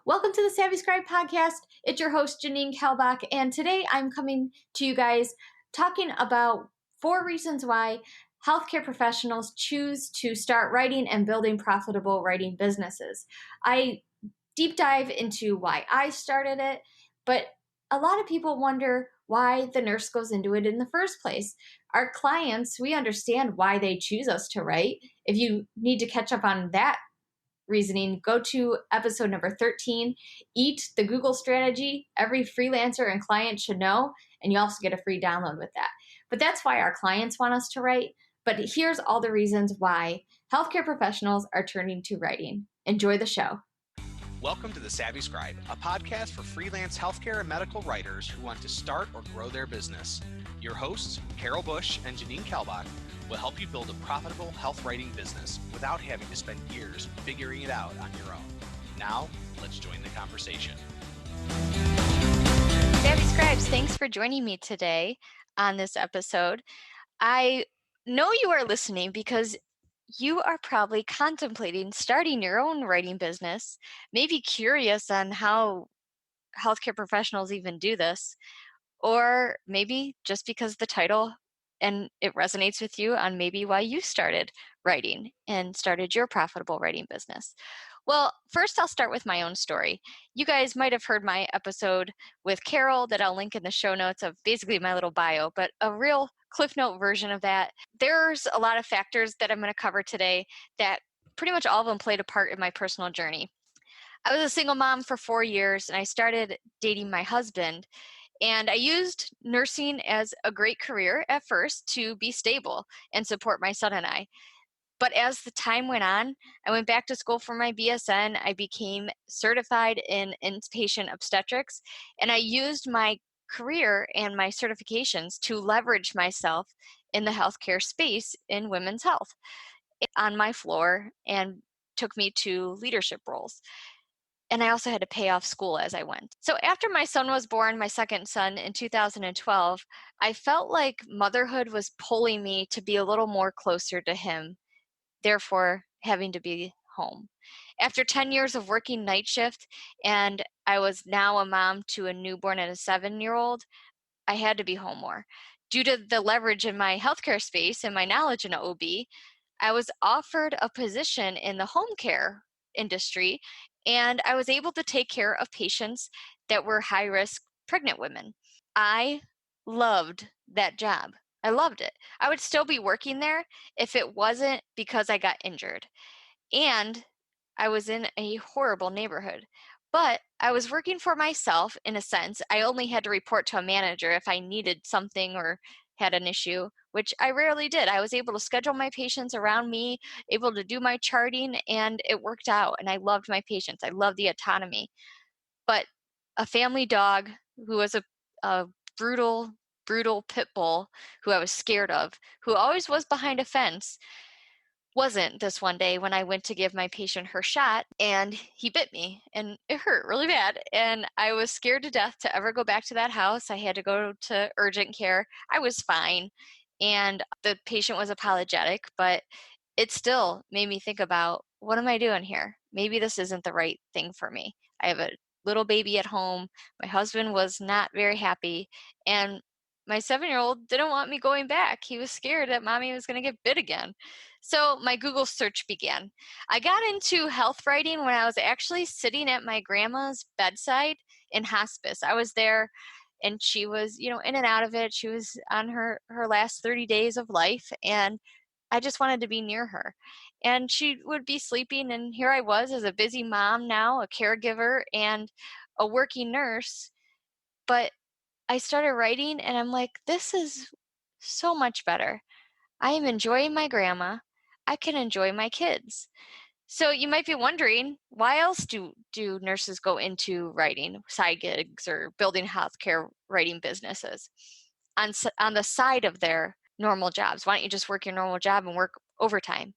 Welcome to the Savvy Scribe podcast. It's your host, Janine Kalbach, and today I'm coming to you guys talking about 4 reasons why healthcare professionals choose to start writing and building profitable writing businesses. I deep dive into why I started it, but a lot of people wonder why the nurse goes into it in the first place. Our clients, we understand why they choose us to write. If you need to catch up on that reasoning, go to episode number 13, Eat the Google Strategy. Every freelancer and client should know, and you also get a free download with that. But that's why our clients want us to write. But here's all the reasons why healthcare professionals are turning to writing. Enjoy the show. Welcome to the Savvy Scribe, a podcast for freelance healthcare and medical writers who want to start or grow their business. Your hosts, Carol Bush and Janine Kalbach, will help you build a profitable health writing business without having to spend years figuring it out on your own. Now, let's join the conversation. Savvy Scribes, thanks for joining me today on this episode. I know you are listening because you are probably contemplating starting your own writing business, maybe curious on how healthcare professionals even do this, or maybe just because the title and it resonates with you on maybe why you started writing and started your profitable writing business. Well, first I'll start with my own story. You guys might have heard my episode with Carol that I'll link in the show notes of basically my little bio, but a real Cliff Note version of that. There's a lot of factors that I'm going to cover today that pretty much all of them played a part in my personal journey. I was a single mom for 4 years and I started dating my husband. And I used nursing as a great career at first to be stable and support my son and I. But as the time went on, I went back to school for my BSN. I became certified in inpatient obstetrics, and I used my career and my certifications to leverage myself in the healthcare space in women's health on my floor and took me to leadership roles. And I also had to pay off school as I went. So after my son was born, my second son in 2012, I felt like motherhood was pulling me to be a little more closer to him, therefore having to be home. After 10 years of working night shift, and I was now a mom to a newborn and a 7-year-old, I had to be home more. Due to the leverage in my healthcare space and my knowledge in OB, I was offered a position in the home care industry, and I was able to take care of patients that were high-risk pregnant women. I loved that job. I loved it. I would still be working there if it wasn't because I got injured. And I was in a horrible neighborhood. But I was working for myself in a sense. I only had to report to a manager if I needed something or had an issue, which I rarely did. I was able to schedule my patients around me, able to do my charting, and it worked out. And I loved my patients. I loved the autonomy. But a family dog who was a brutal, brutal pit bull who I was scared of, who always was behind a fence, wasn't this one day when I went to give my patient her shot, and he bit me and it hurt really bad. And I was scared to death to ever go back to that house. I had to go to urgent care. I was fine. And the patient was apologetic, but it still made me think about, what am I doing here? Maybe this isn't the right thing for me. I have a little baby at home. My husband was not very happy. And my 7-year-old didn't want me going back. He was scared that mommy was going to get bit again. So my Google search began. I got into health writing when I was actually sitting at my grandma's bedside in hospice. I was there and she was, in and out of it. She was on her last 30 days of life, and I just wanted to be near her. And she would be sleeping, and here I was as a busy mom now, a caregiver, and a working nurse. But I started writing, and I'm like, this is so much better. I am enjoying my grandma. I can enjoy my kids. So you might be wondering, why else do nurses go into writing, side gigs, or building healthcare writing businesses on the side of their normal jobs? Why don't you just work your normal job and work overtime?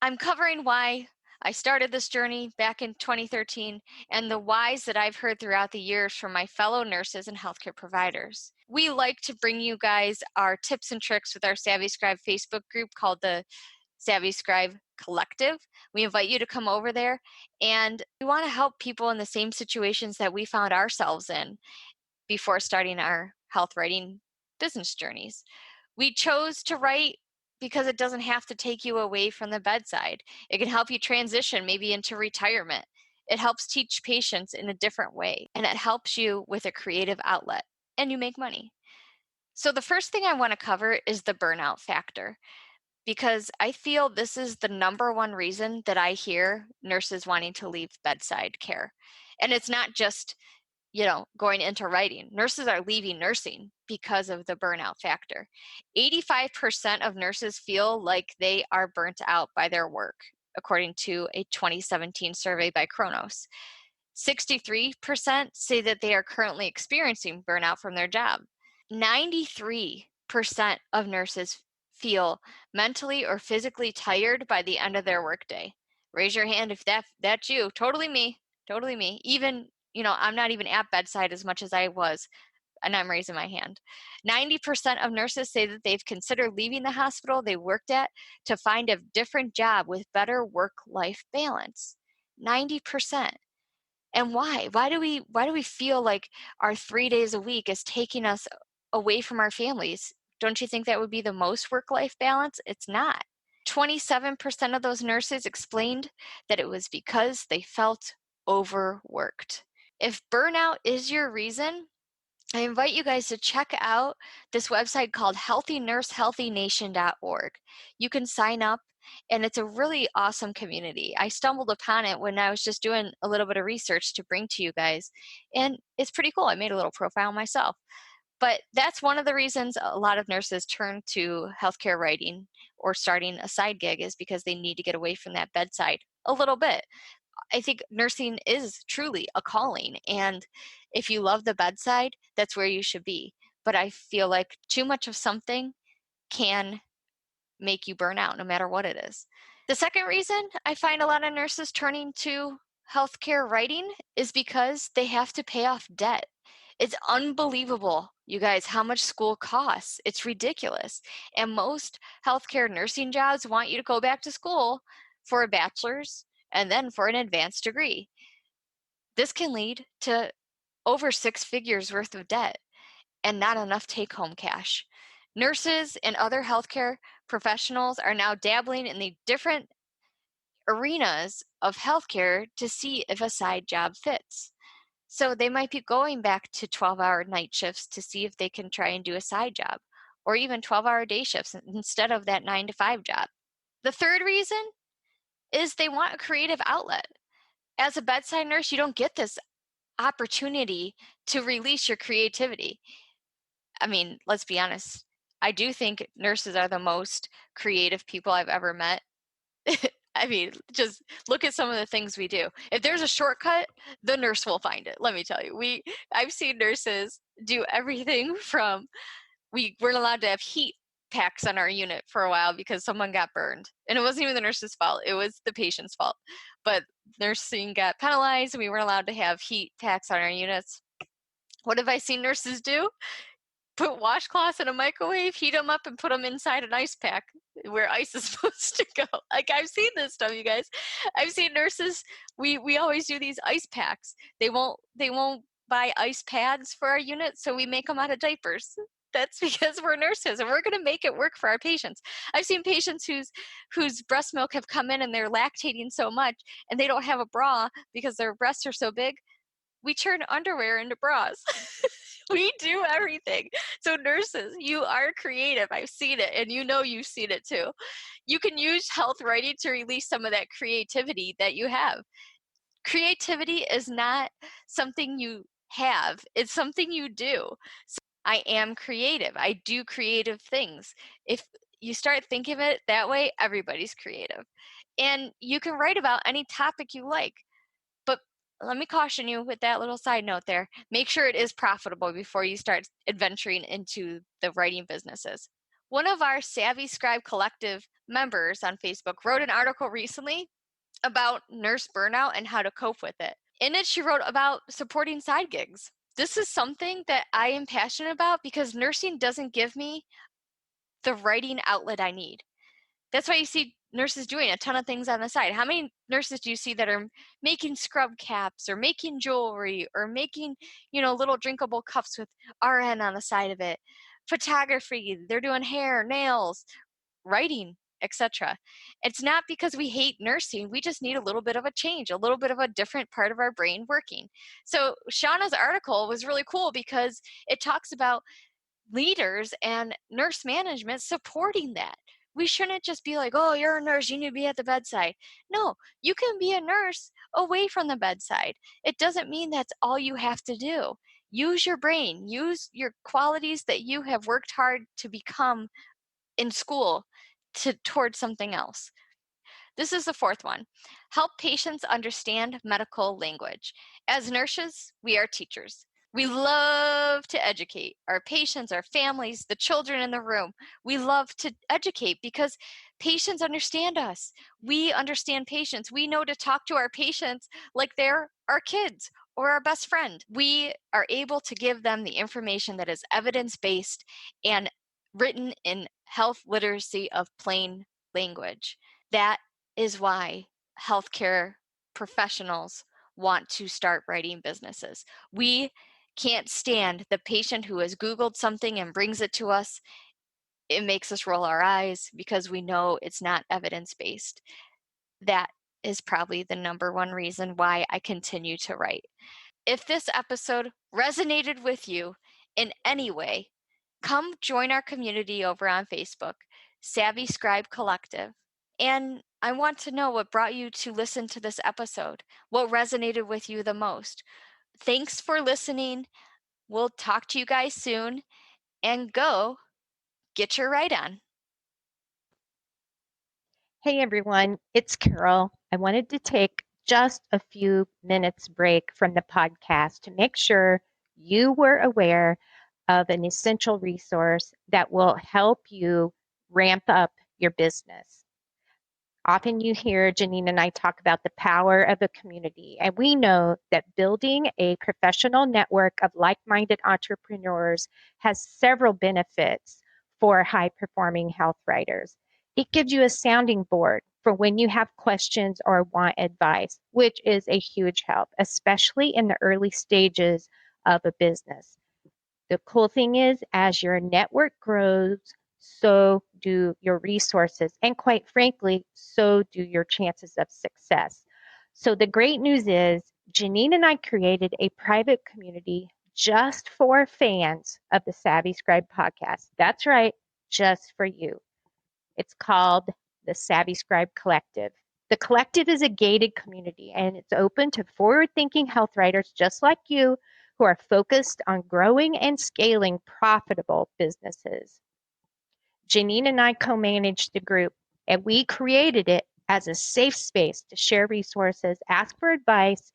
I'm covering why I started this journey back in 2013 and the whys that I've heard throughout the years from my fellow nurses and healthcare providers. We like to bring you guys our tips and tricks with our Savvy Scribe Facebook group called the Savvy Scribe Collective. We invite you to come over there, and we want to help people in the same situations that we found ourselves in before starting our health writing business journeys. We chose to write because it doesn't have to take you away from the bedside. It can help you transition maybe into retirement. It helps teach patients in a different way, and it helps you with a creative outlet, and you make money. So the first thing I want to cover is the burnout factor, because I feel this is the number one reason that I hear nurses wanting to leave bedside care. And it's not just, going into writing. Nurses are leaving nursing because of the burnout factor. 85% of nurses feel like they are burnt out by their work, according to a 2017 survey by Kronos. 63% say that they are currently experiencing burnout from their job. 93% of nurses feel mentally or physically tired by the end of their workday. Raise your hand if that's you. Totally me. Totally me. Even, I'm not even at bedside as much as I was, and I'm raising my hand. 90% of nurses say that they've considered leaving the hospital they worked at to find a different job with better work-life balance. 90%. And why? Why do we feel like our 3 days a week is taking us away from our families? Don't you think that would be the most work-life balance? It's not. 27% of those nurses explained that it was because they felt overworked. If burnout is your reason, I invite you guys to check out this website called healthynursehealthynation.org. You can sign up, and it's a really awesome community. I stumbled upon it when I was just doing a little bit of research to bring to you guys, and it's pretty cool. I made a little profile myself. But that's one of the reasons a lot of nurses turn to healthcare writing or starting a side gig, is because they need to get away from that bedside a little bit. I think nursing is truly a calling, and if you love the bedside, that's where you should be. But I feel like too much of something can make you burn out no matter what it is. The second reason I find a lot of nurses turning to healthcare writing is because they have to pay off debt. It's unbelievable, you guys, how much school costs. It's ridiculous. And most healthcare nursing jobs want you to go back to school for a bachelor's and then for an advanced degree. This can lead to over 6 figures worth of debt and not enough take-home cash. Nurses and other healthcare professionals are now dabbling in the different arenas of healthcare to see if a side job fits. So they might be going back to 12-hour night shifts to see if they can try and do a side job, or even 12-hour day shifts instead of that 9 to 5 job. The third reason is they want a creative outlet. As a bedside nurse, you don't get this opportunity to release your creativity. I mean, let's be honest. I do think nurses are the most creative people I've ever met. I mean, just look at some of the things we do. If there's a shortcut, the nurse will find it. Let me tell you, I've seen nurses do everything from, we weren't allowed to have heat packs on our unit for a while because someone got burned, and it wasn't even the nurse's fault; it was the patient's fault. But nursing got penalized, and we weren't allowed to have heat packs on our units. What have I seen nurses do? Put washcloths in a microwave, heat them up, and put them inside an ice pack where ice is supposed to go. Like, I've seen this stuff, you guys. I've seen nurses. We always do these ice packs. They won't buy ice pads for our unit, so we make them out of diapers. That's because we're nurses, and we're going to make it work for our patients. I've seen patients whose breast milk have come in and they're lactating so much, and they don't have a bra because their breasts are so big. We turn underwear into bras. We do everything. So nurses, you are creative. I've seen it, and you've seen it too. You can use health writing to release some of that creativity that you have. Creativity is not something you have, it's something you do. So I am creative. I do creative things. If you start thinking of it that way, everybody's creative. And you can write about any topic you like. But let me caution you with that little side note there. Make sure it is profitable before you start adventuring into the writing businesses. One of our Savvy Scribe Collective members on Facebook wrote an article recently about nurse burnout and how to cope with it. In it, she wrote about supporting side gigs. This is something that I am passionate about because nursing doesn't give me the writing outlet I need. That's why you see nurses doing a ton of things on the side. How many nurses do you see that are making scrub caps or making jewelry or making, little drinkable cups with RN on the side of it? Photography, they're doing hair, nails, writing, etc. It's not because we hate nursing. We just need a little bit of a change, a little bit of a different part of our brain working. So Shauna's article was really cool because it talks about leaders and nurse management supporting that. We shouldn't just be like, oh, you're a nurse, you need to be at the bedside. No, you can be a nurse away from the bedside. It doesn't mean that's all you have to do. Use your brain, use your qualities that you have worked hard to become in school towards something else. This is the fourth one. Help patients understand medical language. As nurses, we are teachers. We love to educate our patients, our families, the children in the room. We love to educate because patients understand us. We understand patients. We know to talk to our patients like they're our kids or our best friend. We are able to give them the information that is evidence-based and written in health literacy of plain language. That is why healthcare professionals want to start writing businesses. We can't stand the patient who has Googled something and brings it to us. It makes us roll our eyes because we know it's not evidence-based. That is probably the number one reason why I continue to write. If this episode resonated with you in any way, come join our community over on Facebook, Savvy Scribe Collective. And I want to know what brought you to listen to this episode, what resonated with you the most. Thanks for listening. We'll talk to you guys soon, and go get your write on. Hey everyone, it's Carol. I wanted to take just a few minutes break from the podcast to make sure you were aware of an essential resource that will help you ramp up your business. Often you hear Janine and I talk about the power of a community, and we know that building a professional network of like-minded entrepreneurs has several benefits for high-performing health writers. It gives you a sounding board for when you have questions or want advice, which is a huge help, especially in the early stages of a business. The cool thing is, as your network grows, so do your resources. And quite frankly, so do your chances of success. So the great news is, Janine and I created a private community just for fans of the Savvy Scribe podcast. That's right, just for you. It's called the Savvy Scribe Collective. The collective is a gated community, and it's open to forward-thinking health writers just like you who are focused on growing and scaling profitable businesses. Janine and I co-managed the group, and we created it as a safe space to share resources, ask for advice,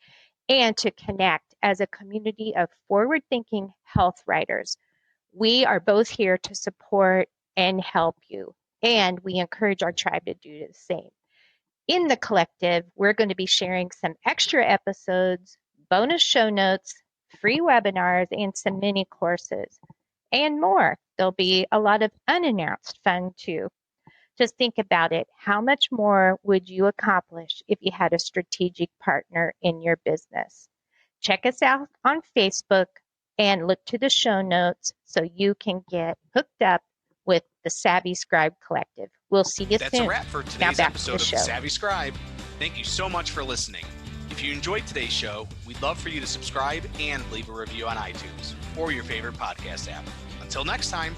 and to connect as a community of forward-thinking health writers. We are both here to support and help you, and we encourage our tribe to do the same. In the collective, we're going to be sharing some extra episodes, bonus show notes, free webinars, and some mini courses, and more. There'll be a lot of unannounced fun too. Just think about it. How much more would you accomplish if you had a strategic partner in your business? Check us out on Facebook and look to the show notes so you can get hooked up with the Savvy Scribe Collective. We'll see you soon. That's a wrap for today's episode of the The Savvy Scribe. Thank you so much for listening. If you enjoyed today's show, we'd love for you to subscribe and leave a review on iTunes or your favorite podcast app. Until next time.